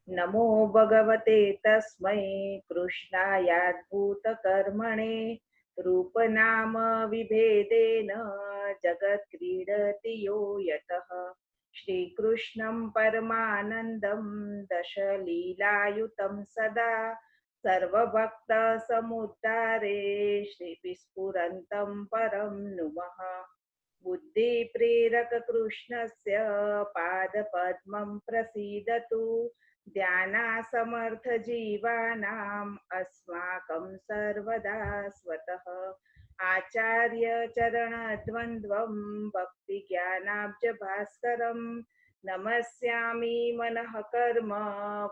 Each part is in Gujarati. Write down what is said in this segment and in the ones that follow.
नमो भगवते तस्मै कृष्णायाद्भूतकर्मणे रूपनाम विभेदेन जगत्क्रीडति यो यतः श्रीकृष्णं परमानन्दं दशलीलायुतं सदा सर्वभक्तसमुद्धारे श्रीविस्फुरन्तं परं नुमः बुद्धिप्रेरक कृष्णस्य पादपद्मं प्रसीदतु ध्यानासमर्थ जीवानाम् अस्माकं सर्वदा स्वतः आचार्य चरणद्वन्द्वं भक्तिज्ञानाब्जभास्करं नमस्यामि मनः कर्म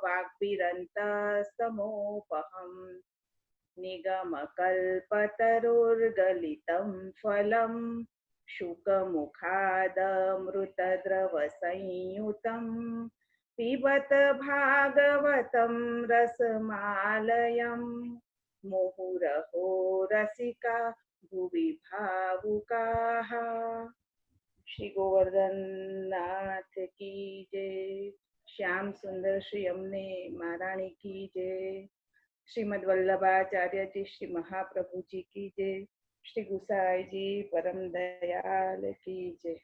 वाग्भिरन्तस्तमोपहम् निगमकल्पतरुर्गलितं फलम् शुकमुखादमृतद्रवसंयुतं पिबत भागवतं रसमालयं मुहुरहो रसिका भुवि भावुकाः। श्री गोवर्धन नाथ की जय। श्याम सुंदर श्री अम्ने महारानी की जय। श्रीमद वल्लभाचार्य जी श्री महाप्रभु जी की जय। श्री गुसाई जी परम दयाल की जय।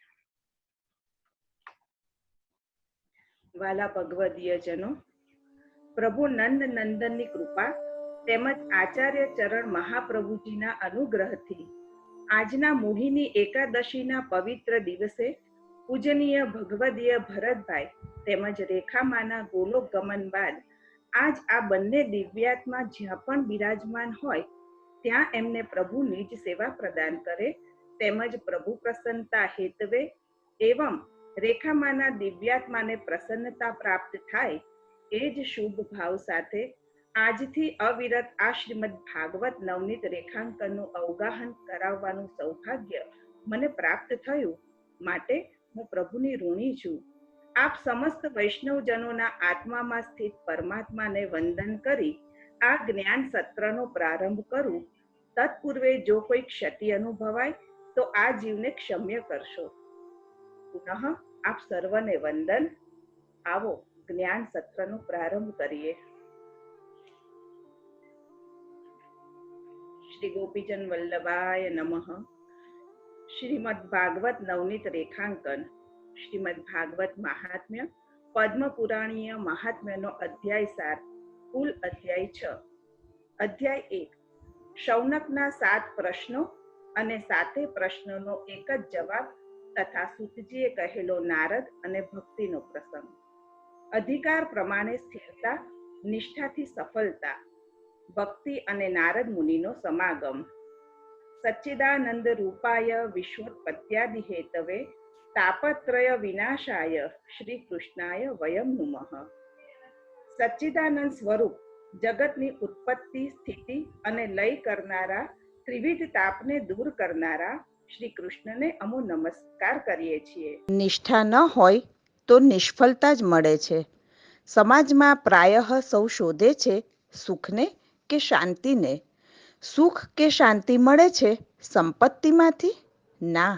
વાલા ભગવદીયજનો, પ્રભુ નંદ નંદનની કૃપા તેમજ આચાર્ય ચરણ મહાપ્રભુજીના અનુગ્રહથી આજના મોહિની એકાદશીના પવિત્ર દિવસે પૂજનીય ભગવદીય ભરતભાઈ તેમજ રેખામાના ગોલોક ગમન બાદ આજ આ બંને દિવ્યાત્મા જ્યાં પણ બિરાજમાન હોય ત્યાં એમને પ્રભુ નિજ સેવા પ્રદાન કરે તેમજ પ્રભુ પ્રસન્નતા હેતવે એવં રેખામાના દિવ્યાત્માને પ્રસન્નતા પ્રાપ્ત થાય એ જ શુભ ભાવ સાથે આજથી અવિરત આ શ્રીમદ ભાગવત નવનીત રેખાંકનનું અવગાહન કરાવવાનું સૌભાગ્ય મને પ્રાપ્ત થયું માટે હું પ્રભુની ઋણી છું. આપ સમસ્ત વૈષ્ણવજનોના આત્મામાં સ્થિત પરમાત્માને વંદન કરી આ જ્ઞાન સત્રનો પ્રારંભ કરું. તત્પૂર્વે જો કોઈ ક્ષતિ અનુભવાય તો આ જીવને ક્ષમ્ય કરશો. પુનઃ આપ સર્વને વંદન. આવો જ્ઞાન સત્રનો પ્રારંભ કરીએ. શ્રી ગોપીજન વલ્લભાય નમઃ. શ્રીમદ ભાગવત નવનીત રેખાંકન. શ્રીમદ ભાગવત મહાત્મ્ય પદ્મ પુરાણીય મહાત્મ્યનો અધ્યાય સાર. કુલ અધ્યાય 6. અધ્યાય 1. શૌનકના 7 પ્રશ્નો અને 7 પ્રશ્નોનો એક જ જવાબ તથા સુતજીએ કહેલો નારદ અને ભક્તિનો પ્રસંગ. અધિકાર પ્રમાણે સ્થિરતા, નિષ્ઠાથી સફળતા, ભક્તિ અને નારદ મુનિનો સમાગમ. સચ્ચિદાનંદ રૂપાય વિશ્વોત્પત્યાદિ હેતવે તાપત્રય વિનાશાય શ્રી કૃષ્ણાય વયમ નુમઃ. સચ્ચિદાનંદ સ્વરૂપ જગતની ઉત્પત્તિ, સ્થિતિ અને લય કરનારા, ત્રિવિધ તાપને દૂર કરનારા શ્રી કૃષ્ણને અમો નમસ્કાર કરીએ છીએ. નિષ્ઠા ન હોય તો નિષ્ફળતા જ મળે છે. સમાજમાં પ્રાયઃ સૌ શોધે છે સુખને કે શાંતિને. સુખ કે શાંતિ મળે છે સંપત્તિમાંથી? ના.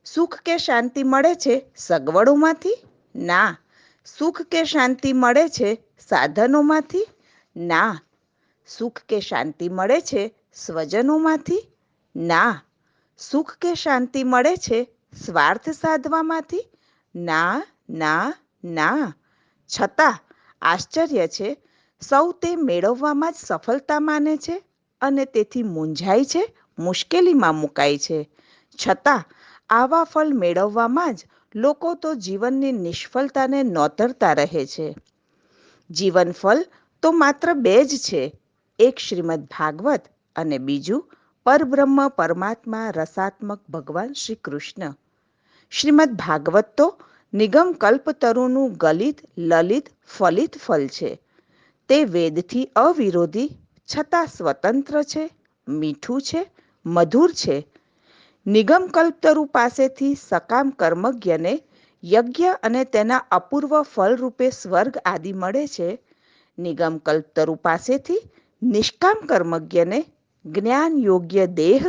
સુખ કે શાંતિ મળે છે સગવડોમાંથી? ના. સુખ કે શાંતિ મળે છે સાધનોમાંથી? ના. સુખ કે શાંતિ મળે છે સ્વજનોમાંથી? ના. સુખ કે શાંતિ મળે છે સ્વાર્થ સાધવામાંથી? ના, ના, ના. છતાં આશ્ચર્ય છે, સૌ તે મેળવવામાં જ સફળતા માને છે અને તેથી મૂંઝાય છે, મુશ્કેલીમાં મુકાય છે. છતાં આવા ફળ મેળવવામાં જ લોકો તો જીવનની નિષ્ફળતાને નોતરતા રહે છે. જીવન ફળ તો માત્ર 2 જ છે, એક શ્રીમદ ભાગવત અને બીજું પરબ્રહ્મ પરમાત્મા રસાત્મક ભગવાન શ્રી કૃષ્ણ. શ્રીમદ ભાગવત તો નિગમ કલ્પતરુનું ગલિત લલિત ફલિત ફલ છે. તે વેદથી અવિરોધી છતાં સ્વતંત્ર છે, મીઠું છે, મધુર છે. નિગમ કલ્પતરુ પાસેથી સકામ કર્મજ્ઞને યજ્ઞ અને તેના અપૂર્વ ફળ રૂપે સ્વર્ગ આદિ મળે છે. નિગમ કલ્પતરુ પાસેથી નિષ્કામ કર્મજ્ઞને જ્ઞાન યોગ્ય દેહ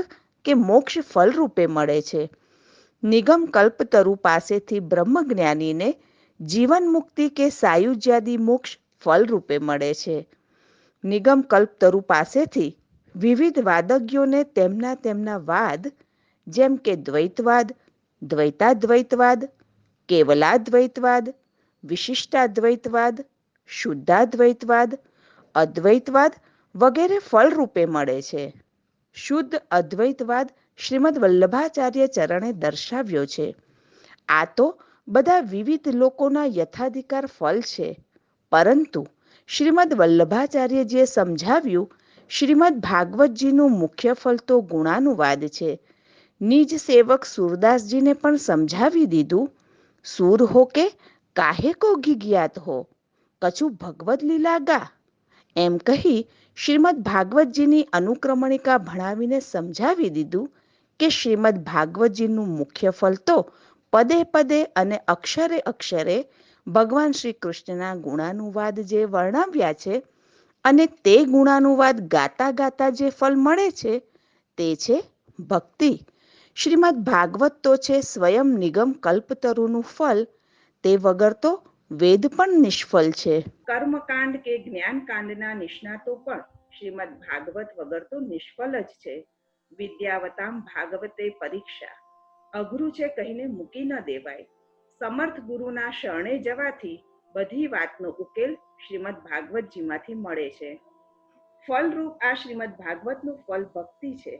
કે મોક્ષ ફળ રૂપે મળે છે. નિગમ કલ્પતરુ પાસેથી બ્રહ્મજ્ઞાનીને જીવન મુક્તિ કે સાયુજ્યાદિ મોક્ષ ફળ રૂપે મળે છે. નિગમ કલ્પતરુ પાસેથી વિવિધ વાદજ્ઞોને તેમના વાદ, જેમ કે દ્વૈતવાદ, દ્વૈતાદ્વૈતવાદ, કેવલાદ્વૈતવાદ, વિશિષ્ટાદ્વૈતવાદ, શુદ્ધાદ્વૈતવાદ, અદ્વૈતવાદ વગેરે ફળ રૂપે મળે છે. શુદ્ધ અદ્વૈતવાદ શ્રીમદ વલ્લભાચાર્ય ચરણે દર્શાવ્યો છે. આ તો બધા વિવિધ લોકોના યથાધિકાર ફળ છે, પરંતુ શ્રીમદ વલ્લભાચાર્યજીએ સમજાવ્યું, શ્રીમદ ભાગવતજીનું મુખ્ય ફળ તો ગુણાનુવાદ છે. નિજ સેવક સુરદાસજીને પણ સમજાવી દીધું, સુર હો કે કાહે કો ગિજ્ઞાત હો, કછુ ભગવદ લીલા ગા. એમ કહી શ્રીમદ ભાગવતજીની અનુક્રમણિકા ભણાવીને સમજાવી દીધું કે શ્રીમદ ભાગવતજીનું મુખ્ય ફળ તો પદે પદે અને અક્ષરે અક્ષરે ભગવાન શ્રી કૃષ્ણના ગુણાનુવાદ જે વર્ણવ્યા છે અને તે ગુણાનુવાદ ગાતા ગાતા જે ફળ મળે છે તે છે ભક્તિ. શ્રીમદ ભાગવત તો છે સ્વયં નિગમ કલ્પતરુનું ફળ, તે વગર તો વેદ પણ નિષ્ફળ છે. કર્મકાંડ કે જ્ઞાનકાંડના નિષ્ણાતો પણ શ્રીમદ ભાગવત વગર તો નિષ્ફળ જ છે. વિદ્યાવતામ ભાગવતે પરીક્ષા, અઘરું છે કહીને મૂકી ન દેવાય. સમર્થ ગુરુના શરણે જવાથી બધી વાતનો ઉકેલ શ્રીમદ ભાગવતજીમાંથી મળે છે. ફલરૂપ આ શ્રીમદ ભાગવતનું ફલ ભક્તિ છે.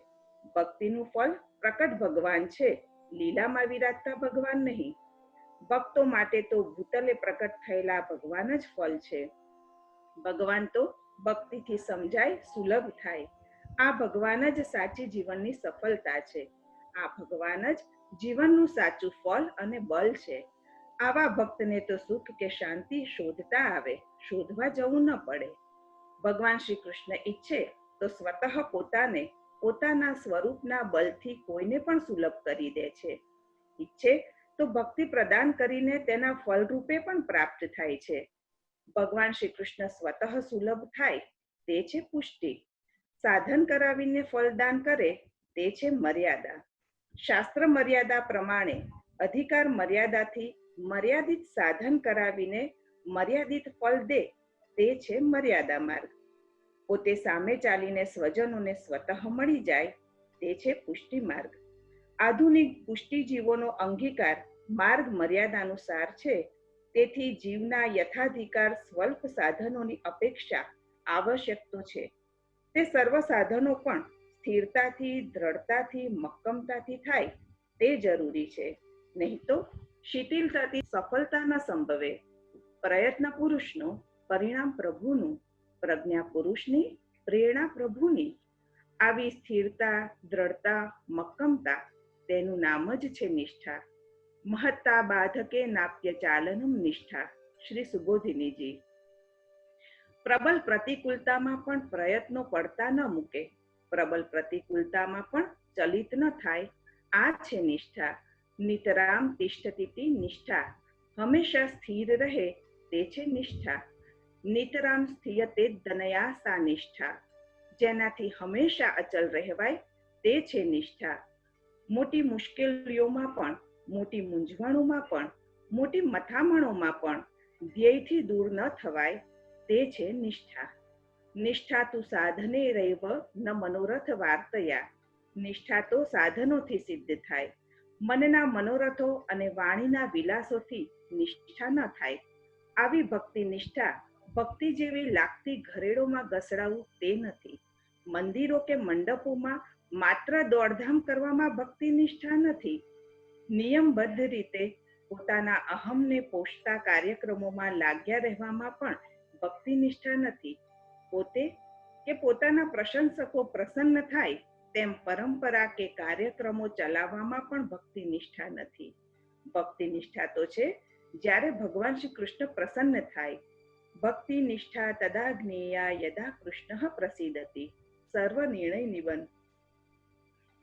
ભક્તિનું ફલ પ્રકટ ભગવાન છે, લીલામાં વિરાજતા ભગવાન નહીં. ભક્તો માટે તો ભૂતલે પ્રકટ થયેલા ભગવાન જ ફળ છે. ભગવાન તો ભક્તિથી સમજાય, સુલભ થાય. આ ભગવાન જ સાચી જીવનની સફળતા છે. આ ભગવાન જ જીવનનું સાચું ફળ અને બળ છે. આવા ભક્તને તો સુખ કે શાંતિ શોધતા આવે, શોધવા જવું ન પડે. ભગવાન શ્રી કૃષ્ણ ઈચ્છે તો સ્વતઃ પોતાને પોતાના સ્વરૂપના બલથી કોઈને પણ સુલભ કરી દે છે. ઈચ્છે તો ભક્તિ પ્રદાન કરીને તેના ફળ રૂપે પણ પ્રાપ્ત થાય છે. ભગવાન શ્રી કૃષ્ણ સ્વતઃ સુલભ થાય તે છે પુષ્ટિ. સાધન કરાવીને ફળદાન કરે તે છે મર્યાદા. શાસ્ત્ર મર્યાદા પ્રમાણે અધિકાર મર્યાદાથી મર્યાદિત સાધન કરાવીને મર્યાદિત ફળ દે તે છે મર્યાદા માર્ગ. પોતે સામે ચાલીને સ્વજનોને સ્વતઃ મળી જાય તે છે પુષ્ટિ માર્ગ. આધુનિક પુષ્ટિજીવોનો અંગીકાર માર્ગ મર્યાદાનુસાર છે. તેથી જીવના યથાધિકાર સ્વલ્પ સાધનોની અપેક્ષા આવશ્યક તો છે. તે સર્વ સાધનો પણ સ્થિરતાથી, દ્રઢતાથી, મક્કમતાથી થાય તે જરૂરી છે. નહીં તો શિથિલતાથી સફળતા ન સંભવે. પ્રયત્ન પુરુષનો, પરિણામ પ્રભુનું. પ્રજ્ઞા પુરુષની, પ્રેરણા પ્રભુની. આવી સ્થિરતા, દ્રઢતા, મક્કમતા તેનું નામ જ છે નિષ્ઠા. મહત્તા બાધકે નાપ્ય ચાલનમ નિષ્ઠા. શ્રી સુબોધિનીજી. પ્રબલ પ્રતિકૂળતામાં પણ પ્રયત્નો પડતા ન મૂકે, પ્રબલ પ્રતિકૂળતામાં પણ ચલિત ન થાય, આ છે નિષ્ઠા. નિતરામ તિષ્ઠતી નિષ્ઠા, હંમેશા સ્થિર રહે તે છે નિષ્ઠા. નિતરામ સ્થિયતે ધનયા સા નિષ્ઠા, જેનાથી હંમેશા અચલ રહેવાય તે છે નિષ્ઠા. મોટી મુશ્કેલીઓમાં પણ, મોટી મૂંઝવણોમાં પણ, મોટી મથામણોમાં પણ ધ્યેયથી દૂર ન થવાય તે છે નિષ્ઠા. નિષ્ઠા તું સાધને રૈવ ન મનોરથ વાર્તયા. નિષ્ઠા તો સાધનોથી સિદ્ધ થાય, મનના મનોરથો અને વાણીના વિલાસોથી નિષ્ઠા ન થાય. આવી ભક્તિ નિષ્ઠા ભક્તિ જેવી લાગતી ઘરેડોમાં ઘસડાવું તે નથી. મંદિરો કે મંડપોમાં માત્ર દોડધામ કરવામાં ભક્તિ નિષ્ઠા નથી. નિયમબદ્ધ રીતે પોતાના અહમને પોષતા કાર્યક્રમોમાં લાગ્યા રહેવામાં પણ ભક્તિ નિષ્ઠા નથી. પોતે કે પોતાના પ્રશંસકો પ્રસન્ન થાય તેમ પરંપરા કે કાર્યક્રમો ચલાવવામાં પણ ભક્તિ નિષ્ઠા નથી. ભક્તિ નિષ્ઠા તો છે જ્યારે ભગવાન શ્રી કૃષ્ણ પ્રસન્ન થાય. ભક્તિ નિષ્ઠા તદા જ્ઞેયા યદા કૃષ્ણ પ્રસિદ્ધતિ. સર્વ નિર્ણય નિબંધ.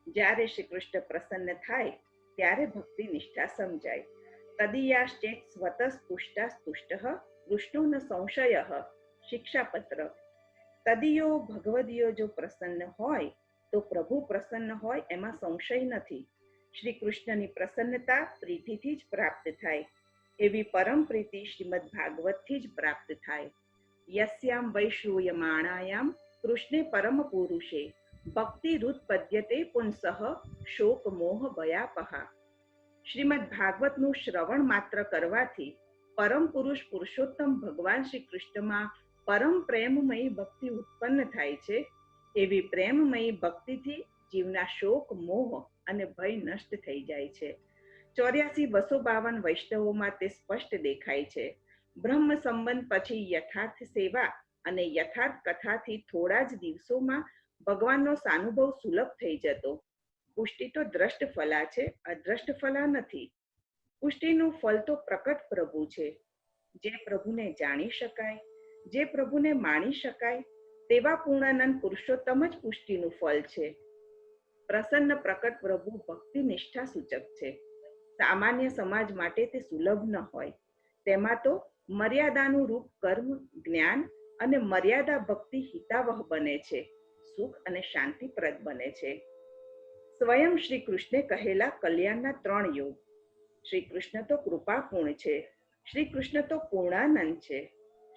જ્યારે શ્રી કૃષ્ણ પ્રસન્ન થાય ત્યારે ભક્તિ નિષ્ઠા સમજાય. તદીયાશ્ચેત સ્વતઃ પુષ્ટાસ્તુષ્ટ કૃષ્ણો ન સંશય. શિક્ષાપત્ર. તદીયો ભગવદીયો જો પ્રસન્ન હોય તો પ્રભુ પ્રસન્ન હોય એમાં સંશય નથી. શ્રી કૃષ્ણની પ્રસન્નતા પ્રીતિથી જ પ્રાપ્ત થાય. એવી પરમ પ્રીતિ શ્રીમદ ભાગવતથી જ પ્રાપ્ત થાય. યસ્યામ વૈ શ્રૂયમાણાયામ કૃષ્ણે પરમ પુરુષે ભક્તિરુત્પદ્યતે પુંસઃ શોક મોહ ભયાપહા. શ્રીમદ ભાગવતનું શ્રવણ માત્ર કરવાથી પરમ પુરુષ પુરુષોત્તમ ભગવાન શ્રી કૃષ્ણમાં પરમ પ્રેમમયી ભક્તિ ઉત્પન્ન થાય છે. એવી પ્રેમમયી ભક્તિથી જીવના શોક મોહ અને ભય નષ્ટ થઈ જાય છે. 84,252 વૈષ્ણવોમાં તે સ્પષ્ટ દેખાય છે. બ્રહ્મ સંબંધ પછી યથાર્થ સેવા અને યથાર્થ કથાથી થોડા જ દિવસોમાં ભગવાનનો સાનુભવ સુલભ થઈ જતો. પુષ્ટિ તો દ્રષ્ટ ફલા છે, અદ્રષ્ટ ફલા નથી. પુષ્ટિનું ફલ તો પ્રકટ પ્રભુ છે. જે પ્રભુને જાણી શકાય, જે પ્રભુને માણી શકાય તેવા પૂર્ણાનંદ પુરુષોત્તમ જ પુષ્ટિનું ફળ છે. પ્રસન્ન પ્રકટ પ્રભુ ભક્તિ નિષ્ઠા સૂચક છે. સામાન્ય સમાજ માટે તે સુલભ ન હોય. તેમાં તો મર્યાદાનું રૂપ કર્મ, જ્ઞાન અને મર્યાદા ભક્તિ હિતાવહ બને છે, સુખ અને શાંતિપ્રદ બને છે. સ્વયં શ્રી કૃષ્ણે કહેલા કલ્યાણના 3 યોગ. શ્રી કૃષ્ણ તો કૃપાપૂર્ણ છે, શ્રી કૃષ્ણ તો પૂર્ણાનંદ છે,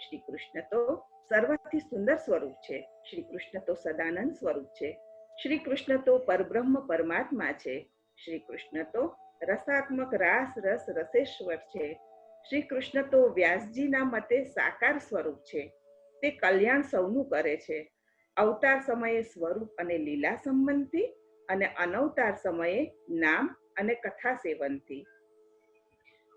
શ્રી કૃષ્ણ તો સર્વથી સુંદર સ્વરૂપ છે, શ્રી કૃષ્ણ તો સદાનંદ સ્વરૂપ છે, શ્રી કૃષ્ણ તો પરબ્રહ્મ પરમાત્મા છે, શ્રી કૃષ્ણ તો રસાત્મક રાસ રસ રસેશ્વર છે, શ્રી કૃષ્ણ તો વ્યાસજીના મતે સાકાર સ્વરૂપ છે. તે કલ્યાણ સૌનું કરે છે. અવતાર સમયે સ્વરૂપ અને લીલા સંબંધથી અને અનવતાર સમયે નામ અને કથા સેવનથી.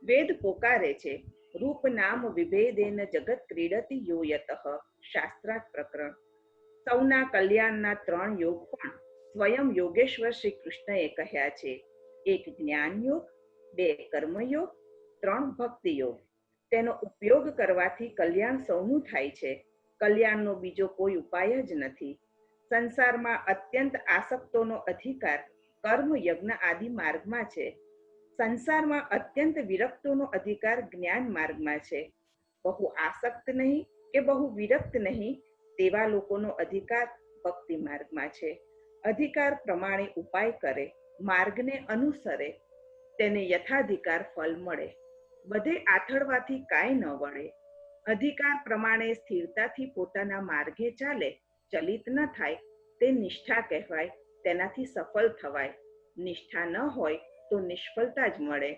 વેદ પોકારે છે, રૂપ નામ વિભેદેન જગત ક્રીડતી યો યતઃ. શાસ્ત્રાર્થ પ્રકરણ. સૌના કલ્યાણના 3 યોગ પણ સ્વયં યોગેશ્વર શ્રી કૃષ્ણએ કહ્યા છે. 1 જ્ઞાન યોગ, 2 કર્મયોગ, 3 ભક્તિ યોગ. તેનો ઉપયોગ કરવાથી કલ્યાણ સૌનું થાય છે. કલ્યાણનો બીજો કોઈ ઉપાય જ નથી. સંસારમાં અત્યંત આસક્તોનો અધિકાર કર્મ યજ્ઞ આદિ માર્ગમાં છે. સંસારમાં અત્યંત વિરક્તોનો અધિકાર જ્ઞાન માર્ગમાં છે. બહુ આસક્ત નહીં કે બહુ વિરક્ત નહીં તેવા લોકોનો અધિકાર ભક્તિ માર્ગમાં છે. અધિકાર પ્રમાણે ઉપાય કરે, માર્ગને અનુસરે, તેને યથાધિકાર ફળ મળે. બધે આથડવાથી કાંઈ ન વળે. અધિકાર પ્રમાણે સ્થિરતાથી પોતાના માર્ગે ચાલે, ચલિત ન થાય તે નિષ્ઠા કહેવાય. તેનાથી સફળ થવાય. નિષ્ઠા ન હોય તો નિષ્ફળતા જ મળે.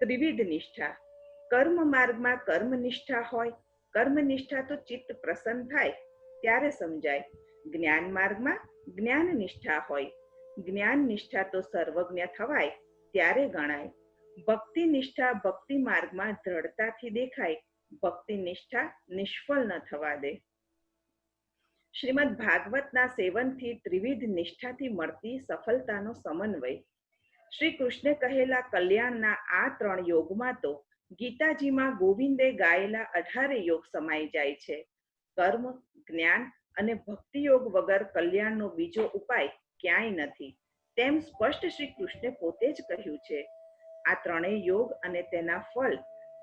ત્રિવિધ નિષ્ઠા. કર્મ માર્ગમાં કર્મ નિષ્ઠા હોય. કર્મ નિષ્ઠા તો ચિત્ત પ્રસન્ન થાય ત્યારે સમજાય. જ્ઞાન માર્ગમાં જ્ઞાન નિષ્ઠા હોય. જ્ઞાન નિષ્ઠા તો સર્વજ્ઞ થવાય ત્યારે ગણાય. ભક્તિ નિષ્ઠા ભક્તિ માર્ગમાં દ્રઢતાથી દેખાય. ભક્તિ નિષ્ઠા નિષ્ફળ ન થવા દે. શ્રીમદ ભાગવતના સેવનથી ત્રિવિધ નિષ્ઠાથી મળતી સફળતાનો સમન્વય. શ્રી કૃષ્ણે કહેલા કલ્યાણના આ 3 યોગમાં તો ગીતાજીમાં ગોવિંદે ગાયેલા 18 યોગ સમાઈ જાય છે. કર્મ, જ્ઞાન અને ભક્તિ યોગ વગર કલ્યાણનો બીજો ઉપાય ક્યાંય નથી. તેમ સ્પષ્ટ શ્રી કૃષ્ણે પોતે જ કહ્યું છે. આ 3 યોગ અને તેના ફળ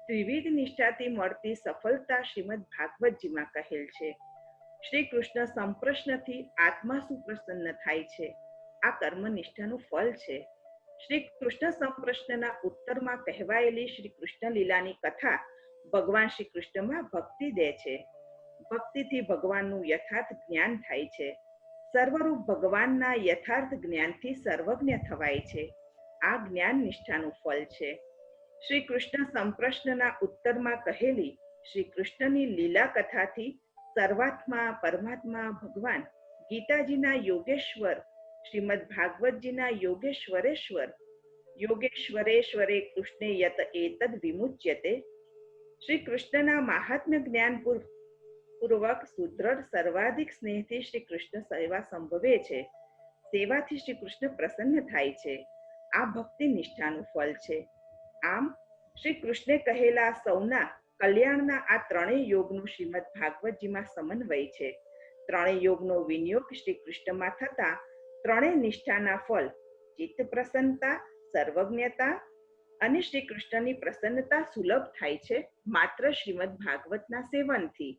ત્રિવિધ નિષ્ઠાથી મળતી સફળતા શ્રીમદ ભાગવતજીમાં કહેલ છે. શ્રી કૃષ્ણ સંપ્રશ્નથી આત્મા સુપ્રસન્ન થાય છે. આ કર્મ નિષ્ઠાનું ફળ છે. શ્રી કૃષ્ણ સંપ્રશ્નના ઉત્તરમાં કહેવાયેલી શ્રી કૃષ્ણ લીલાની કથા ભગવાન શ્રી કૃષ્ણમાં ભક્તિ દે છે. ભક્તિથી ભગવાનનું યથાર્થ જ્ઞાન થાય છે. સર્વરૂપ ભગવાનના યથાર્થ જ્ઞાનથી સર્વજ્ઞ થવાય છે. આ જ્ઞાન નિષ્ઠાનું ફળ છે. શ્રી કૃષ્ણ સંપ્રશ્નના ઉત્તરમાં કહેલી શ્રી કૃષ્ણની લીલા કથાથી સર્વાત્મા પરમાત્મા ભગવાન ગીતાજીના યોગેશ્વર, શ્રીમદ ભાગવતજીના યોગેશ્વરેશ્વર, યોગેશ્વરેશ્વરે કૃષ્ણે યત એતદ વિમુચ્યતે. શ્રી કૃષ્ણના મહાત્મ્ય જ્ઞાન પૂર્વક સુદ્રઢ સર્વાધિક સ્નેહથી શ્રી કૃષ્ણ સેવા સંભવે છે. સેવાથી શ્રી કૃષ્ણ પ્રસન્ન થાય છે. આ ભક્તિ નિષ્ઠાનું ફળ છે. આમ શ્રી કૃષ્ણે કહેલા સૌના કલ્યાણના આ 3 યોગનો શ્રીમદ ભાગવતજીમાં સમન્વય છે. 3 યોગનો વિનિયોગ શ્રી કૃષ્ણમાં થતા 3 નિષ્ઠાના ફળ ચિત્ત પ્રસન્નતા, સર્વજ્ઞતા અને શ્રી કૃષ્ણની પ્રસન્નતા સુલભ થાય છે માત્ર શ્રીમદ ભાગવતના સેવનથી.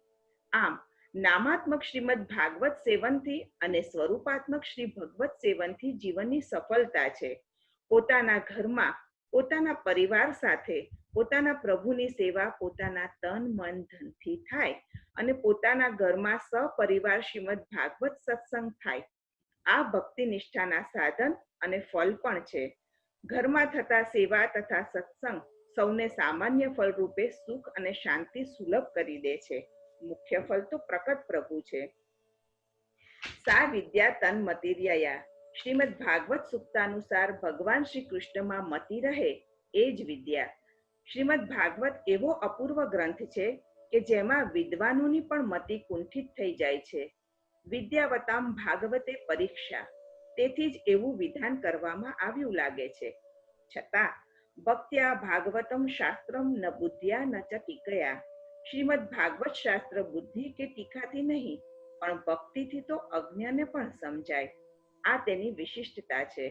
આમ નામાત્મક શ્રીમદ ભાગવત સેવનથી અને સ્વરૂપાત્મક શ્રી ભગવત સેવનથી જીવનની સફળતા છે. પોતાના ઘરમાં, પોતાના પરિવાર સાથે પોતાના પ્રભુની સેવા પોતાના તન મન ધનથી થાય અને પોતાના ઘરમાં સપરિવાર શ્રીમદ ભાગવત સત્સંગ થાય. આ ભક્તિ નિષ્ઠાના સાધન અને ફળ પણ છે. ઘરમાં થતા સેવા તથા સત્સંગ સૌને સામાન્ય ફળ રૂપે સુખ અને શાંતિ સુલભ કરી દે છે. મુખ્ય ફળ તો પ્રકટ પ્રભુ છે. સા વિદ્યા તન મતિર્યયા. શ્રીમદ ભાગવત સૂક્તાનુસાર ભગવાન શ્રી કૃષ્ણમાં મતિ રહે એ જ વિદ્યા. શ્રીમદ ભાગવત એવો અપૂર્વ ગ્રંથ છે કે જેમાં વિદ્વાનોની પણ મતિ કુંઠિત થઈ જાય છે. વિદ્યાવતામ ભાગવતે પરીક્ષા. તેથી જ એવું વિધાન કરવામાં આવ્યું લાગે છે. છતાં ભક્ત્યા ભાગવતમ શાસ્ત્રમ ન બુદ્ધ્યા ન ચ ટીકયા. શ્રીમદ ભાગવત શાસ્ત્ર બુદ્ધિ કે ટીકાથી નહીં, પણ ભક્તિથી તો અજ્ઞાને પણ સમજાય. આ તેની વિશિષ્ટતા છે.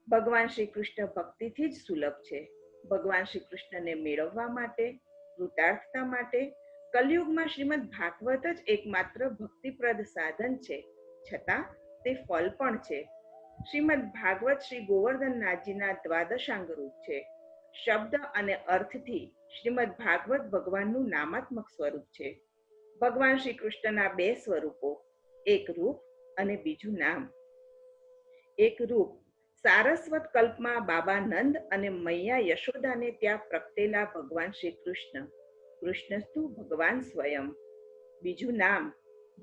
ભગવાન શ્રી કૃષ્ણ ભક્તિથી જ સુલભ છે. ભગવાન શ્રી કૃષ્ણને મેળવવા માટે, કૃતાર્થતા માટે કલયુગમાં શ્રીમદ ભાગવત જ એકમાત્ર ભક્તિપ્રદ સાધન છે. છતાં તે ફળ પણ છે. શ્રીમદ ભાગવત શ્રી ગોવર્ધનનાથજીના દ્વાદશાંગ રૂપ છે. શબ્દ અને અર્થથી શ્રીમદ ભાગવત ભગવાનનું નામાત્મક સ્વરૂપ છે. ભગવાન શ્રી કૃષ્ણના બે સ્વરૂપો, એક રૂપ અને બીજું નામ. એક રૂપ સારસ્વત કલ્પમાં બાબા નંદ અને મૈયા યશોદાને ત્યાં પ્રગટેલા ભગવાન શ્રી કૃષ્ણ, કૃષ્ણસ્તુ ભગવાન સ્વયં. બીજું નામ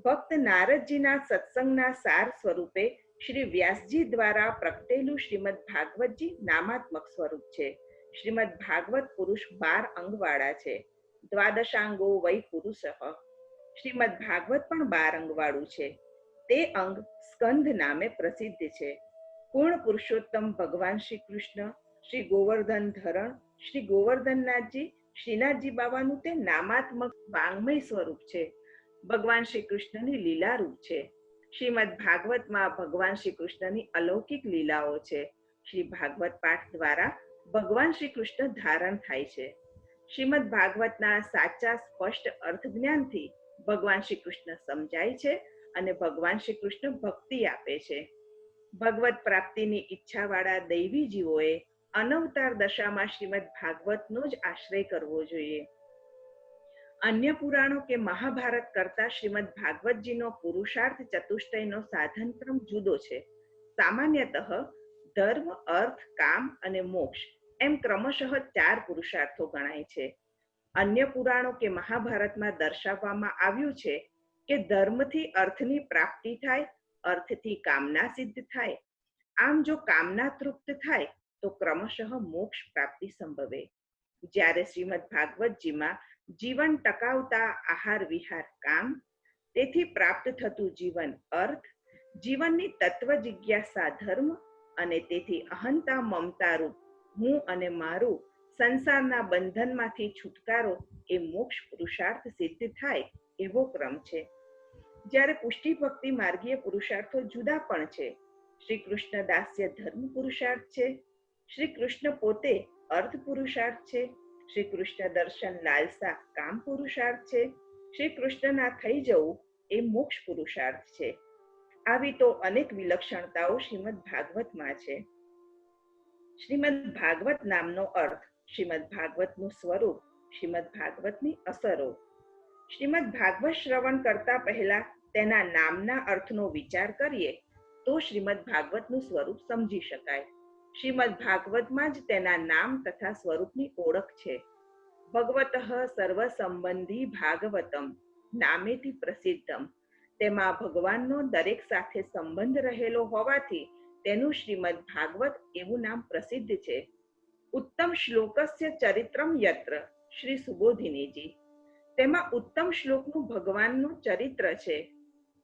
ભક્ત નારદજીના સત્સંગના સાર સ્વરૂપે શ્રી વ્યાસજી દ્વારા પ્રગટેલું શ્રીમદ ભાગવતજી નામાત્મક સ્વરૂપ છે. શ્રીમદ ભાગવત પુરુષ 12 અંગવાળા છે. દ્વાદશાંગો વૈ પુરુષ. શ્રીમદ ભાગવત પણ 12 અંગવાળું છે. તે અંગ સ્કંદ નામે પ્રસિદ્ધ છે. પૂર્ણ પુરુષોત્તમ ભગવાન શ્રી કૃષ્ણ, શ્રી ગોવર્ધન ધરણ, શ્રી ગોવર્ધનનાથજી, શ્રીનાથજી બાબાનું તે નામાત્મક વાંગમય સ્વરૂપ છે. ભગવાન શ્રી કૃષ્ણની લીલા રૂપ છે. શ્રીમદ ભાગવતમાં ભગવાન શ્રી કૃષ્ણની અલૌકિક લીલાઓ છે. શ્રી ભાગવત પાઠ દ્વારા ભગવાન શ્રી કૃષ્ણ ધારણ થાય છે. શ્રીમદ ભાગવતના સાચા સ્પષ્ટ અર્થ જ્ઞાનથી ભગવાન શ્રી કૃષ્ણ સમજાય છે અને ભગવાન શ્રી કૃષ્ણ ભક્તિ આપે છે. ભગવત પ્રાપ્તિની ઈચ્છાવાળા દૈવી જીવોએ અનવતાર દશામાં શ્રીમદ ભાગવતનો જ આશ્રય કરવો જોઈએ. અન્ય પુરાણો કે મહાભારત કરતા શ્રીમદ ભાગવતજીનો પુરુષાર્થ ચતુષ્ટયનો સાધનક્રમ જુદો છે. સામાન્યતઃ ધર્મ, અર્થ, કામ અને મોક્ષ એમ ક્રમશઃ 4 પુરુષાર્થો ગણાય છે. અન્ય પુરાણો કે મહાભારતમાં દર્શાવવામાં આવ્યું છે કે ધર્મથી અર્થની પ્રાપ્તિ થાય, અર્થથી કામના સિદ્ધ થાય. આમ જો કામના તૃપ્ત થાય તો ક્રમશઃ મોક્ષ પ્રાપ્તિ સંભવે. જ્યારે શ્રીમદ ભાગવતજીમાં જીવન ટકાવતા આહાર વિહાર કામ, તેથી પ્રાપ્ત થતું જીવન અર્થ, જીવનની તત્વ જિજ્ઞાસા ધર્મ અને તેથી અહંતા મમતા રૂપ હું અને મારું સંસારના બંધનમાંથી છુટકારો એ મોક્ષ પુરુષાર્થ સિદ્ધ થાય એવો ક્રમ છે. જ્યારે પુષ્ટિ ભક્તિ માર્ગીય પુરુષાર્થો જુદા પણ છે. શ્રી કૃષ્ણ દાસ્ય ધર્મ પુરુષાર્થ છે. શ્રી કૃષ્ણ પોતે અર્થ પુરુષાર્થ છે. શ્રી કૃષ્ણ દર્શન લાલસા કામ પુરુષાર્થ છે. શ્રી કૃષ્ણના થઈ જવું એ મોક્ષ પુરુષાર્થ છે. આવી તો અનેક વિલક્ષણતાઓ શ્રીમદ ભાગવતમાં છે. શ્રીમદ ભાગવત નામનો અર્થ, શ્રીમદ ભાગવતનું સ્વરૂપ, શ્રીમદ ભાગવતની અસરો. શ્રીમદ ભાગવત શ્રવણ કરતા પહેલા તેના નામના અર્થનો વિચાર કરીએ તો શ્રીમદ ભાગવતનું સ્વરૂપ સમજી શકાય. શ્રીમદ ભાગવતમાં જ તેના નામ તથા સ્વરૂપની ઓળખ છે. ભગવતઃ સર્વ સંબંધી ભાગવતમ નામેથી પ્રસિદ્ધમ. તેમાં ભગવાનનો દરેક સાથે સંબંધ રહેલો હોવાથી તેનું શ્રીમદ ભાગવત એવું નામ પ્રસિદ્ધ છે. ઉત્તમ શ્લોકસ્ય ચરિત્રમ યત્ર. શ્રી સુબોધિનીજી. તેમાં ઉત્તમ શ્લોકનું ભગવાનનું ચરિત્ર છે.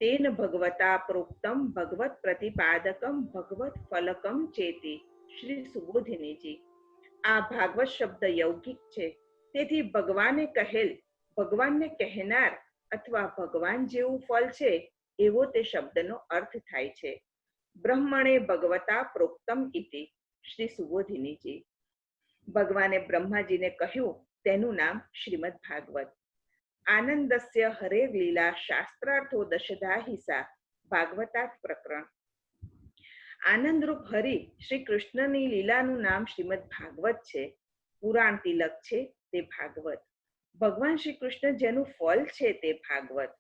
તેન ભગવતા પ્રોક્તમ ભગવત પ્રતિપાદકમ ભગવત ફલકમ ચેતી. શ્રી સુબોધિનીજી. આ ભાગવત શબ્દ યૌગિક છે. તેથી ભગવાને કહેલ, ભગવાનને કહેનાર અથવા ભગવાન જેવું ફળ છે એવો તે શબ્દનો અર્થ થાય છે. બ્રહ્મણે ભગવતા પ્રોક્તમ ઇતિ. શ્રી સુબોધિનીજી. ભગવાને બ્રહ્માજીને કહ્યું તેનું નામ શ્રીમદ ભાગવત. આનંદસ્ય હરેર લીલા શાસ્ત્રાર્થો દશધા હિસા. ભાગવતાર્થ પ્રકરણ. આનંદરૂપ હરિ શ્રી કૃષ્ણની લીલાનું નામ શ્રીમદ ભાગવત છે. પુરાણ તિલક છે તે ભાગવત. ભગવાન શ્રી કૃષ્ણ જેનું ફળ છે તે ભાગવત.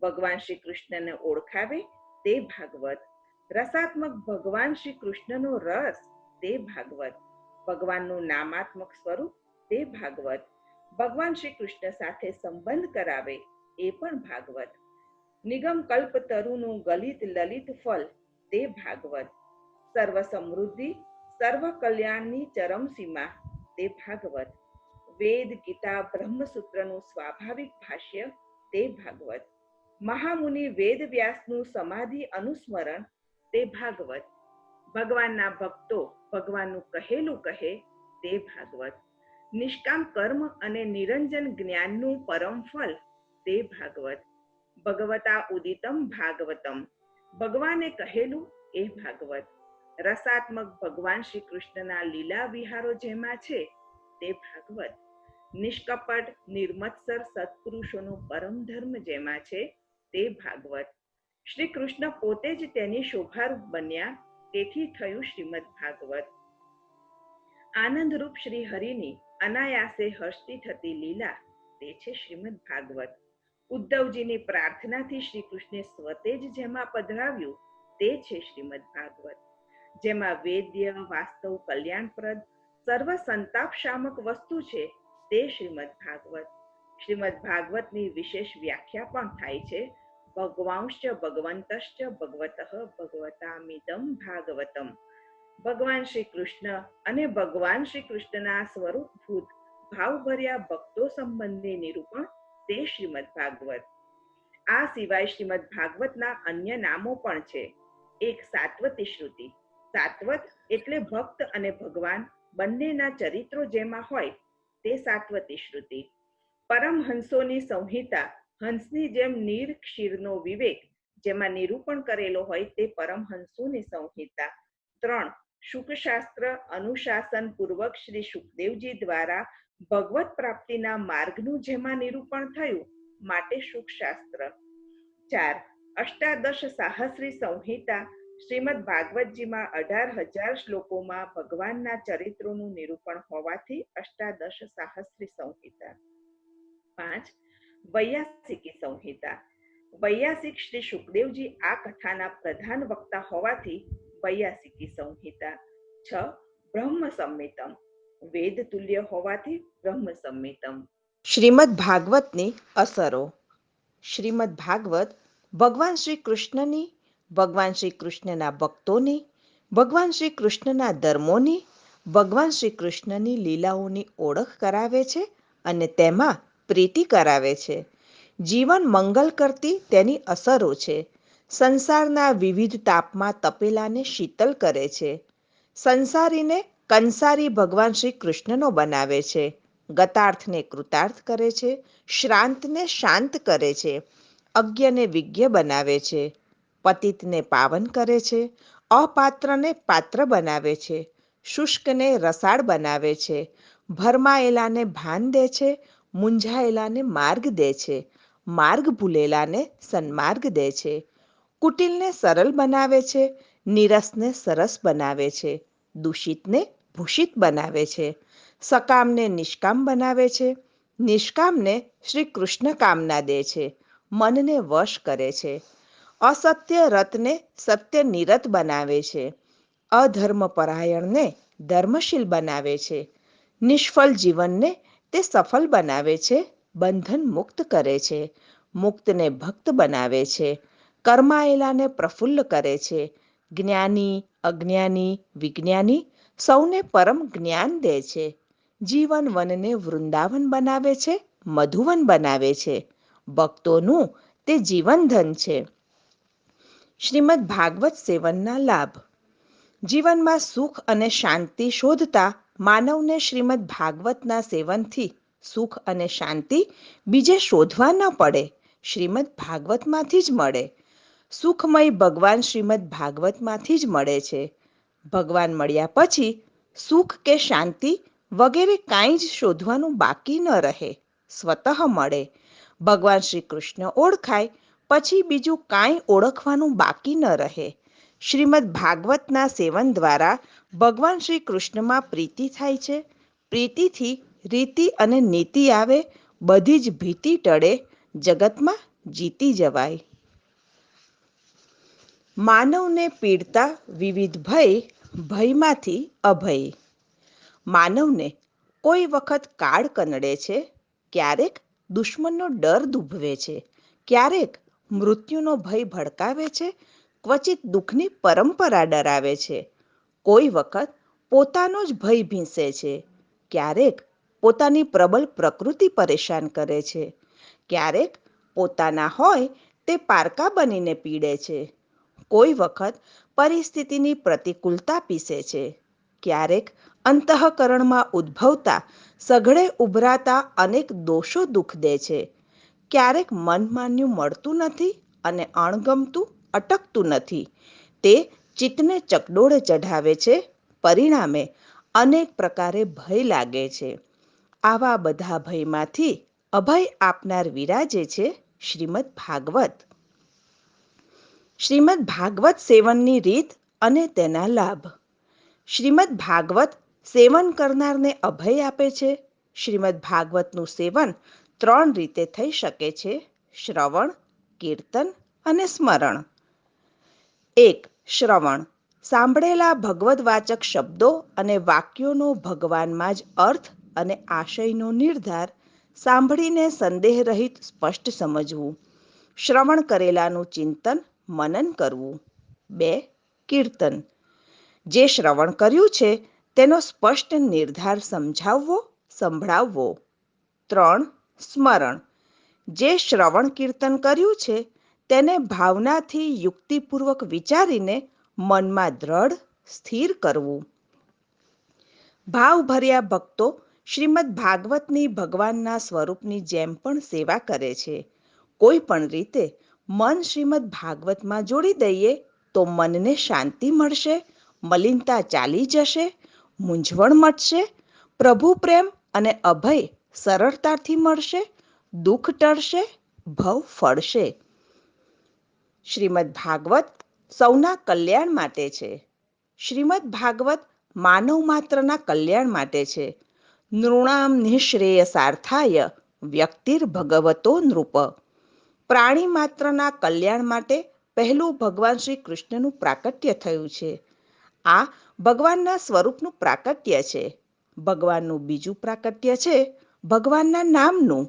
ભગવાન શ્રી કૃષ્ણને ઓળખાવે તે ભાગવત. રસાત્મક ભગવાન શ્રી કૃષ્ણનો રસ તે ભાગવત. ભગવાનનું નામાત્મક સ્વરૂપ તે ભાગવત. ભગવાન શ્રી કૃષ્ણ સાથે સંબંધ કરાવે એ પણ ભાગવત. નિગમ કલ્પ તરુનું ગલિત લલિત ફલ તે ભાગવત. સર્વ સમૃદ્ધિ સર્વ કલ્યાણની ચરમ સીમા તે ભાગવત. વેદ ગીતા બ્રહ્મસૂત્રનું સ્વાભાવિક ભાષ્ય તે ભાગવત. મહામુનિ વેદ વ્યાસનું સમાધિ અનુસ્મરણ તે ભાગવત. ભગવાનના ભક્તો ભગવાનનું કહેલું કહે તે ભાગવત. નિષ્કામ કર્મ અને નિરંજન જ્ઞાનનું પરમ ફલ તે ભાગવત. ભગવતા ઉદિતમ ભાગવતમ, ભગવાને કહેલું એ ભાગવત. રસાત્મક ભગવાન શ્રી કૃષ્ણના લીલા વિહારો જેમાં છે તે ભાગવત. નિષ્કપટ નિર્મત્સર સત્પુરુષોનો પરમ ધર્મ જેમાં છે તે ભાગવત. શ્રી કૃષ્ણ પોતે જ તેની શોભારૂપ બન્યા, તેથી થયું શ્રીમદ ભાગવત. આનંદરૂપ શ્રી હરિની અનાયાસે હસતી થતી લીલા તે છે શ્રીમદ ભાગવત. ઉદ્ધવજીની પ્રાર્થનાથી શ્રી કૃષ્ણે સ્વતે જ જેમાં પધરાવ્યું તે છે શ્રીમદ ભાગવત. જેમાં વેદ્ય વાસ્તવ કલ્યાણપ્રદ સર્વ સંતાપ શામક વસ્તુ છે તે શ્રીમદ ભાગવત. શ્રીમદ ભાગવતની વિશેષ વ્યાખ્યા પણ થાય છે. ભગવાંશ્ચ ભગવંતશ્ચ ભગવતઃ ભગવતામિદં ભાગવતમ. ભગવાન શ્રી કૃષ્ણ અને ભગવાન શ્રી કૃષ્ણના સ્વરૂપભૂત ભાવભર્યા ભક્તો સંબંધી નિરૂપણ તે શ્રીમદ ભાગવત. આ સિવાય શ્રીમદ ભાગવતના અન્ય નામો પણ છે. એક સાત્વતી શ્રુતિ. સાત્વત એટલે ભક્ત અને ભગવાન બંનેના ચરિત્રો જેમાં હોય તે સાત્વતી શ્રુતિ. પરમહંસોની સંહિતા, હંસની જેમ નીર ક્ષીરનો વિવેક જેમાં નિરૂપણ કરેલો હોય તે પરમહંસોની સંહિતા. 3. શુકશાસ્ત્ર અનુશાસન પૂર્વક શ્રી શુકદેવજી દ્વારા ભગવત પ્રાપ્તિના માર્ગનું જેમાં નિરૂપણ થયું માટે શુકશાસ્ત્ર. 4. અષ્ટાદશ સાહસ્રી સંહિતા. શ્રીમદ ભાગવતજીમાં 18,000 શ્લોકોમાં ભગવાનના ચરિત્રોનું નિરૂપણ હોવાથી અષ્ટાદશ સાહસ્રી સંહિતા. 5. વૈયાસિકી સંહિતા. વૈયાસિક શ્રી શુકદેવજી આ કથાના પ્રધાન વક્તા હોવાથી વૈયાસિકી સંહિતા. 6. બ્રહ્મ સંમિતમ. વેદ તુલ્ય હોવાથી બ્રહ્મ સંમિતમ. શ્રીમદ ભાગવતની અસરો. શ્રીમદ ભાગવત ભગવાન શ્રી કૃષ્ણની, ભગવાન શ્રી કૃષ્ણના ભક્તોની, ભગવાન શ્રી કૃષ્ણના ધર્મોની, ભગવાન શ્રી કૃષ્ણની લીલાઓની ઓળખ કરાવે છે અને તેમાં પ્રીતિ કરાવે છે. જીવન મંગલ કરતી તેની અસરો છે. સંસારના વિવિધ તાપમાં તપેલાને શીતલ કરે છે. સંસારીને કંસારી ભગવાન શ્રી કૃષ્ણનો બનાવે છે. ગતાર્થને કૃતાર્થ કરે છે. શ્રાંતને શાંત કરે છે. અજ્ઞને વિજ્ઞ બનાવે છે. પતિતને પાવન કરે છે. અપાત્રને પાત્ર બનાવે છે. શુષ્કને રસાળ બનાવે છે. ભરમાયેલાને ભાન દે છે. મૂંઝાયેલાને માર્ગ દે છે. માર્ગ ભૂલેલાને સન્માર્ગ દે છે. કુટિલને સરળ બનાવે છે. નીરસને સરસ બનાવે છે. દૂષિતને ભૂષિત બનાવે છે. સકામને નિષ્કામ બનાવે છે. નિષ્કામને શ્રી કૃષ્ણ કામના દે છે. મનને વશ કરે છે. અસત્ય રતને સત્ય નિરત બનાવે છે. અધર્મ પરાયણને ધર્મશીલ બનાવે છે. નિષ્ફળ જીવનને તે સફળ બનાવે છે. બંધન મુક્ત કરે છે. મુક્તને ભક્ત બનાવે છે. કર્માયેલાને પ્રફુલ્લ કરે છે. જ્ઞાની અજ્ઞાની વિજ્ઞાની સૌને પરમ જ્ઞાન દે છે. જીવન વનને વૃંદાવન બનાવે છે. મધુવન બનાવે છે. ભક્તોનું તે જીવનધન છે. શ્રીમદ ભાગવત સેવનના લાભ. જીવનમાં સુખ અને શાંતિ શોધતા માનવને શ્રીમદ ભાગવતના સેવનથી સુખ અને શાંતિ બીજે શોધવા ન પડે, શ્રીમદ ભાગવતમાંથી જ મળે. સુખમય ભગવાન શ્રીમદ ભાગવતમાંથી જ મળે છે. ભગવાન મળ્યા પછી સુખ કે શાંતિ વગેરે કાંઈ જ શોધવાનું બાકી ન રહે, સ્વતઃ મળે. ભગવાન શ્રી કૃષ્ણ ઓળખાય પછી બીજું કાંઈ ઓળખવાનું બાકી ન રહે. શ્રીમદ ભાગવતના સેવન દ્વારા ભગવાન શ્રી કૃષ્ણમાં પ્રીતિ થાય છે. પ્રીતિથી રીતિ અને નીતિ આવે. બધી જ ભીતિ ટળે, જગતમાં જીતી જવાય. માનવને પીડતા વિવિધ ભય, ભયમાંથી અભય. માનવને કોઈ વખત કાળ કનડે છે, ક્યારેક દુશ્મનનો ડર દુભવે છે, ક્યારેક મૃત્યુનો ભય ભડકાવે છે, ક્વચિત દુઃખની પરંપરા ડરાવે છે. કોઈ વખત પોતાનો જ ભય ભીંસે છે, ક્યારેક પોતાની પ્રબળ પ્રકૃતિ પરેશાન કરે છે, ક્યારેક પોતાના હોય તે પારકા બનીને પીડે છે. કોઈ વખત પરિસ્થિતિની પ્રતિકૂળતા પીસે છે, ક્યારેક અંતઃકરણમાં ઉદ્ભવતા સઘળે ઉભરાતા અનેક દોષો દુઃખ દે છે, ક્યારેક મનમાન્યું મળતું નથી અને અણગમતું અટકતું નથી. તે ચિત્તને ચકડોળે ચઢાવે છે, પરિણામે અનેક પ્રકારે ભય લાગે છે. આવા બધા ભયમાંથી અભય આપનાર વિરાજે છે શ્રીમદ ભાગવત. શ્રીમદ ભાગવત સેવનની રીત અને તેના લાભ. શ્રીમદ ભાગવત સેવન કરનારને અભય આપે છે. શ્રીમદ ભાગવતનું સેવન 3 રીતે થઈ શકે છે: શ્રવણ, કીર્તન અને સ્મરણ. 1. શ્રવણ. સાંભળેલા ભગવદવાચક શબ્દો અને વાક્યોનો ભગવાનમાં જ અર્થ અને આશયનો નિર્ધાર સાંભળીને સંદેહરહિત સ્પષ્ટ સમજવું. શ્રવણ કરેલાનું ચિંતન મનન કરવું. 2. કીર્તન. જે શ્રવણ કર્યું છે તેનો સ્પષ્ટ નિર્ધાર સમજાવવો, સંભળાવવો. 3. સ્મરણ. જે શ્રવણ કીર્તન કર્યું છે તેને ભાવનાથી યુક્તિપૂર્વક વિચારીને મનમાં દ્રઢ સ્થિર કરવું. ભાવભર્યા ભક્તો શ્રીમદ ભાગવતની ભગવાનના સ્વરૂપની જેમ પણ સેવા કરે છે. કોઈ પણ રીતે મન શ્રીમદ ભાગવતમાં જોડી દઈએ તો મનને શાંતિ મળશે, મલિનતા ચાલી જશે, મૂંઝવણ મટશે, પ્રભુ પ્રેમ અને અભય સરળતાથી મળશે, દુઃખ ટળશે, ભવ ફળશે. શ્રીમદ ભાગવત સૌના કલ્યાણ માટે છે. શ્રીમદ ભાગવત માનવ માત્રના કલ્યાણ માટે છે. નૃણામ નિઃશ્રેયસાર્થાય વ્યક્તિર ભગવતો નૃપ. પ્રાણી માત્રના કલ્યાણ માટે પહેલું ભગવાન શ્રી કૃષ્ણનું પ્રાકટ્ય થયું છે. આ ભગવાનના સ્વરૂપનું પ્રાકટ્ય છે. ભગવાનનું બીજું પ્રાકટ્ય છે ભગવાનના નામનું.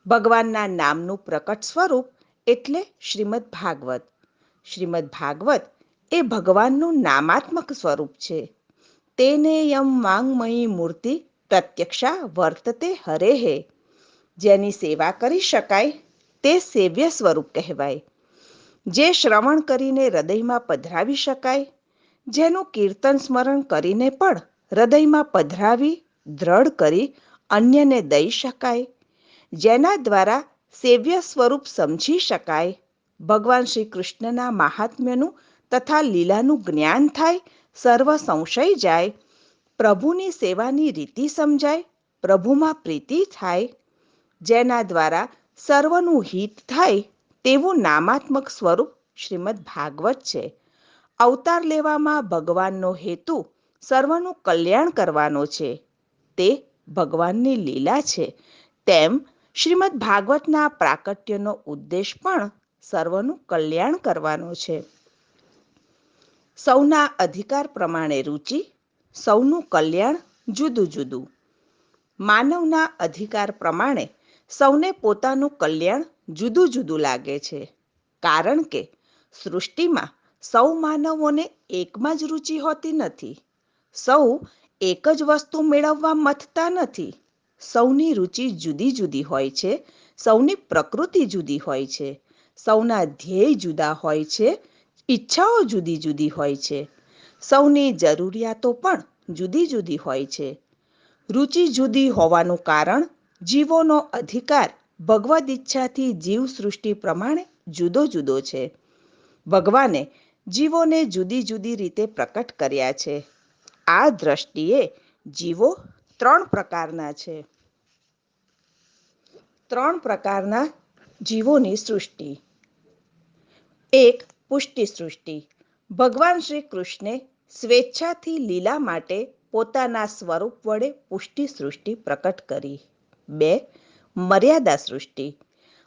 ભગવાનના નામનું પ્રકટ સ્વરૂપ એટલે શ્રીમદ ભાગવત. શ્રીમદ ભાગવત એ ભગવાનનું નામાત્મક સ્વરૂપ છે. તેને યમ વાંગમયી મૂર્તિ પ્રત્યક્ષા વર્તતે હરેહે. જેની સેવા કરી શકાય તે સેવ્ય સ્વરૂપ કહેવાય. જે શ્રવણ કરીને હૃદયમાં પધરાવી શકાય, જેનું કીર્તન સ્મરણ કરીને પણ હૃદયમાં પધરાવી દ્રઢ કરી અન્યને દઈ શકાય, જેના દ્વારા સેવ્ય સ્વરૂપ સમજી શકાય, ભગવાન શ્રી કૃષ્ણના મહાત્મ્યનું તથા લીલાનું જ્ઞાન થાય, સર્વ સંશય જાય, પ્રભુની સેવાની રીતિ સમજાય, પ્રભુમાં પ્રીતિ થાય, જેના દ્વારા સર્વનું હિત થાય તેવું નામાત્મક સ્વરૂપ શ્રીમદ ભાગવત છે. અવતાર લેવામાં ભગવાનનો હેતુ સર્વનું કલ્યાણ કરવાનો છે. તે ભગવાનની લીલા છે. તેમ શ્રીમદ ભાગવતના પ્રાકટ્યનો ઉદ્દેશ પણ સર્વનું કલ્યાણ કરવાનો છે. સૌના અધિકાર પ્રમાણે રુચિ, સૌનું કલ્યાણ જુદું જુદું. માનવના અધિકાર પ્રમાણે સૌને પોતાનું કલ્યાણ જુદું જુદું લાગે છે. કારણ કે સૃષ્ટિમાં સૌ માનવોને એકમાં જ રુચિ હોતી નથી. સૌ એક જ વસ્તુ મેળવવા મથતા નથી. સૌની રુચિ જુદી જુદી હોય છે. સૌની પ્રકૃતિ જુદી હોય છે. સૌના ધ્યેય જુદા હોય છે. ઈચ્છાઓ જુદી જુદી હોય છે. સૌની જરૂરિયાતો પણ જુદી જુદી હોય છે. રુચિ જુદી હોવાનું કારણ જીવોનો અધિકાર ભગવદ ઈચ્છાથી જીવ સૃષ્ટિ પ્રમાણે જુદો જુદો છે. ભગવાને જીવોને જુદી જુદી રીતે પ્રકટ કર્યા છે. આ દ્રષ્ટિએ જીવો 3 પ્રકારના છે. 3 પ્રકારના જીવોની સૃષ્ટિ. 1. પુષ્ટિ સૃષ્ટિ. ભગવાન શ્રી કૃષ્ણે સ્વેચ્છાથી લીલા માટે પોતાના સ્વરૂપ વડે પુષ્ટિ સૃષ્ટિ પ્રકટ કરી. 2. મર્યાદા સૃષ્ટિ.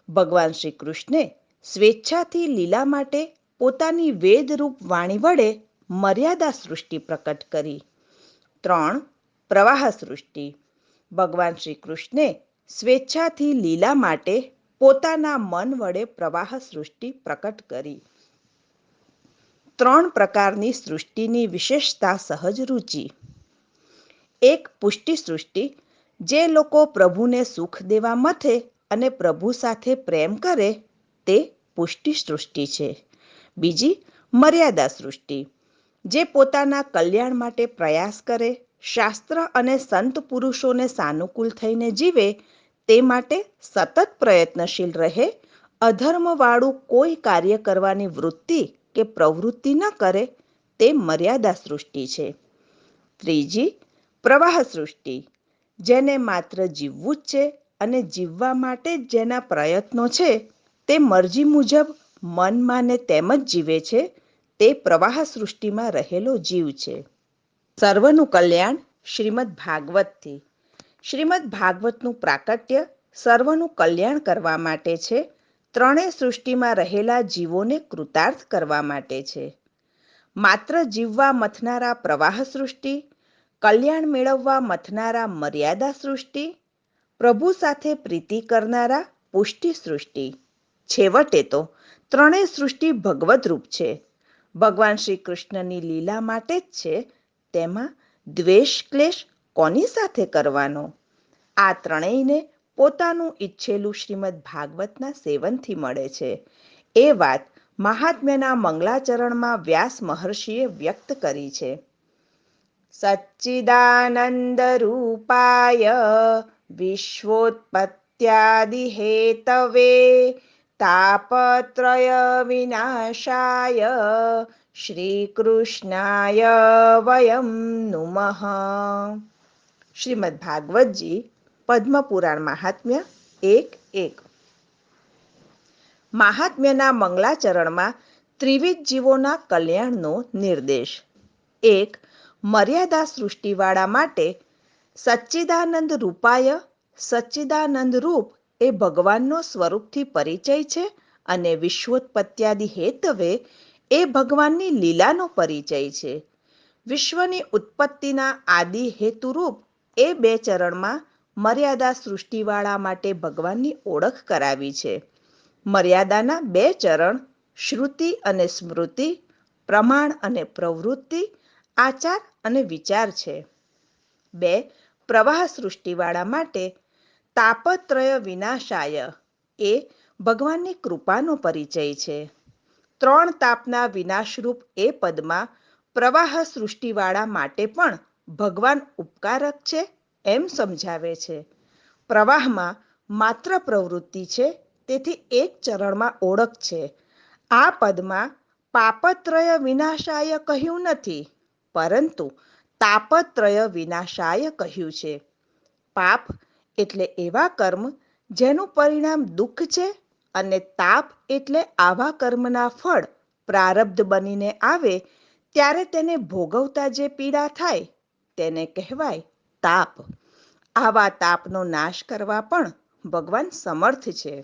ભગવાન શ્રી કૃષ્ણે સ્વેચ્છાથી લીલા માટે પોતાની વેદરૂપ વાણી વડે મર્યાદા સૃષ્ટિ પ્રકટ કરી. 3. પ્રવાહ સૃષ્ટિ. ભગવાન શ્રી કૃષ્ણે સ્વેચ્છાથી લીલા માટે પોતાના મન વડે પ્રવાહ સૃષ્ટિ પ્રકટ કરી. 3 પ્રકારની સૃષ્ટિની વિશેષતા સહજ રુચિ. 1. પુષ્ટિ સૃષ્ટિ. જે લોકો પ્રભુને સુખ દેવા મથે અને પ્રભુ સાથે પ્રેમ કરે તે પુષ્ટિ સૃષ્ટિ છે. બીજી મર્યાદા સૃષ્ટિ. જે પોતાના કલ્યાણ માટે પ્રયાસ કરે, શાસ્ત્ર અને સંત પુરુષોને સાનુકૂળ થઈને જીવે, તે માટે સતત પ્રયત્નશીલ રહે, અધર્મવાળું કોઈ કાર્ય કરવાની વૃત્તિ કે પ્રવૃત્તિ ન કરે, તે મર્યાદા સૃષ્ટિ છે. ત્રીજી પ્રવાહ સૃષ્ટિ. જેને માત્ર જીવવું જ છે અને જીવવા માટે જ જેના પ્રયત્નો છે, તે મરજી મુજબ મન માને તેમ જ જીવે છે, તે પ્રવાહ સૃષ્ટિમાં રહેલો જીવ છે. સર્વનું કલ્યાણ શ્રીમદ ભાગવતથી. શ્રીમદ ભાગવતનું પ્રાકટ્ય સર્વનું કલ્યાણ કરવા માટે છે. ત્રણેય સૃષ્ટિમાં રહેલા જીવોને કૃતાર્થ કરવા માટે છે. માત્ર જીવવા મથનારા પ્રવાહ સૃષ્ટિ, કલ્યાણ મેળવવા મથનારા મર્યાદા સૃષ્ટિ, પ્રભુ સાથે પ્રીતિ કરનારા પુષ્ટિ સૃષ્ટિ. છેવટે તો ત્રણેય સૃષ્ટિ ભગવદ રૂપ છે. ભગવાન શ્રી કૃષ્ણની લીલા માટે જ છે. તેમાં દ્વેષ ક્લેશ કોની સાથે કરવાનો? આ ત્રણેયને પોતાનું ઈચ્છેલું શ્રીમદ ભાગવતના સેવનથી મળે છે. એ વાત મહાત્મ્યના મંગલાચરણમાં વ્યાસ મહર્ષિએ વ્યક્ત કરી છે. સચ્ચિદાનંદ રૂપાય વિશ્વોત્પત્યાદિ હેતવે તાપત્રય વિનાશાય શ્રી કૃષ્ણાય વયમ નુમઃ. શ્રીમદ ભાગવતજી પદ્મપુરાણ મહાત્મ્ય 1:1. મહાત્મ્યના મંગલાચરણમાં ત્રિવિધ જીવોના કલ્યાણનો નિર્દેશ. 1. મર્યાદા સૃષ્ટિવાળા માટે સચ્ચિદાનંદ રૂપાય. સચ્ચિદાનંદ રૂપ એ ભગવાનનો સ્વરૂપથી પરિચય છે અને વિશ્વોત્પત્યાદિ હેતવે એ ભગવાનની લીલાનો પરિચય છે. વિશ્વની ઉત્પત્તિના આદિ હેતુરૂપ એ 2 ચરણમાં મર્યાદા સૃષ્ટિવાળા માટે ભગવાનની ઓળખ કરાવી છે. મર્યાદાના 2 ચરણ શ્રુતિ અને સ્મૃતિ, પ્રમાણ અને પ્રવૃત્તિ, આચાર અને વિચાર છે. 2. પ્રવાહ સૃષ્ટિવાળા માટે તાપત્રય વિનાશાય એ ભગવાનની કૃપાનો પરિચય છે. 3 તાપના વિનાશરૂપ એ પદમાં પ્રવાહ સૃષ્ટિવાળા માટે પણ ભગવાન ઉપકારક છે એમ સમજાવે છે. પ્રવાહમાં માત્ર પ્રવૃત્તિ છે, તેથી એક ચરણમાં ઓળખ છે. આ પદમાં પાપત્રય વિનાશાય કહ્યું નથી, પરંતુ તાપત્રય વિનાશાય કહ્યું છે. પાપ એટલે એવા કર્મ જેનું પરિણામ દુઃખ છે અને તાપ એટલે આવા કર્મના ફળ પ્રારબ્ધ બનીને આવે ત્યારે તેને ભોગવતા જે પીડા થાય તેને કહેવાય તાપ. આવા તાપનો નાશ કરવા પણ ભગવાન સમર્થ છે.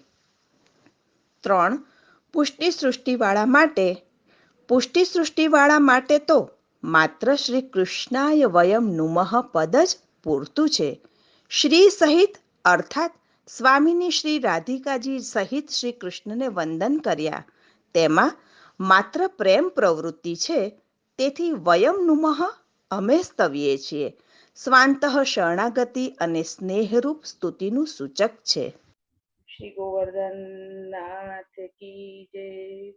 3. પુષ્ટિ સૃષ્ટિવાળા માટે. પુષ્ટિ સૃષ્ટિવાળા માટે તો માત્ર શ્રી કૃષ્ણાય વયમ નુમઃ પદ જ પૂરતું છે. શ્રી સહિત અર્થાત સ્વામીની શ્રી રાધિકાજી સહિત શ્રી કૃષ્ણને વંદન કર્યા. તેમાં માત્ર પ્રેમ પ્રવૃત્તિ છે, તેથી વયમ નુમઃ અમે સ્તવીએ છીએ. સ્વાંતઃ શરણાગતિ અને સ્નેહરૂપ સ્તુતિનું સૂચક છે. શ્રી ગોવર્ધન નાથ કી જય.